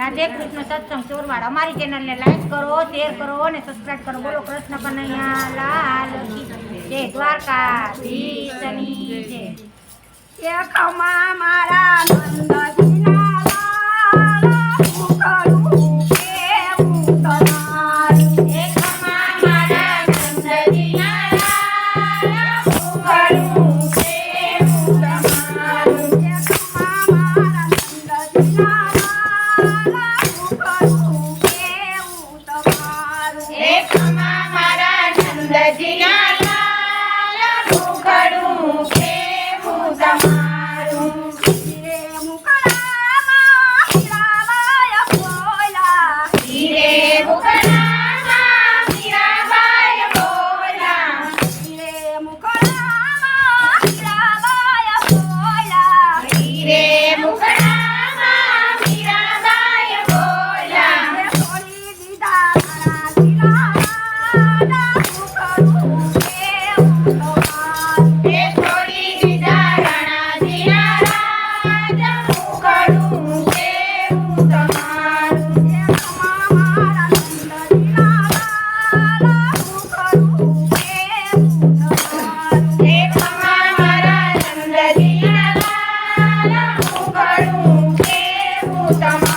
राधे कृष्ण सत्संग चोरवाड़ हमारी चैनल ने लाइक करो, शेर करो और सब्सक्राइब करो। बोलो कृष्ण कन्हैया लाल की जय। द्वारकाधीश की जय। एक मारा नंदजीना लाल मुखड़ू केवू तमारू। एक मारा नंदजीना लाल मुखड़ू केवू तमारू। एक मारा नंदजीना लाल मुखड़ू केवू तमारू। एक मारा नंदजीना लाल मुखड़ू केवू तमारू। हीरे मुखड़ाમાં હીરાબાઈ બોલા। हीरे मुखड़ाમાં મીરાબાઈ બોલા। हीरे मुखड़ाમાં हीराबाई बोला। हीरे मुखड़ाમાં મીરાબાઈ બોલા। छोड़ी दीदा घना दिलाना मुखड़ू केवू तमारू। એ છોડી દીધા રાણા જીના રાજ મુખડું કેવું તમારું। એક મારા નંદજીના લાલ મુખડું કેવુ તમારું। એક મારા નંદજીના લાલ મુખડું કેવું તમારું।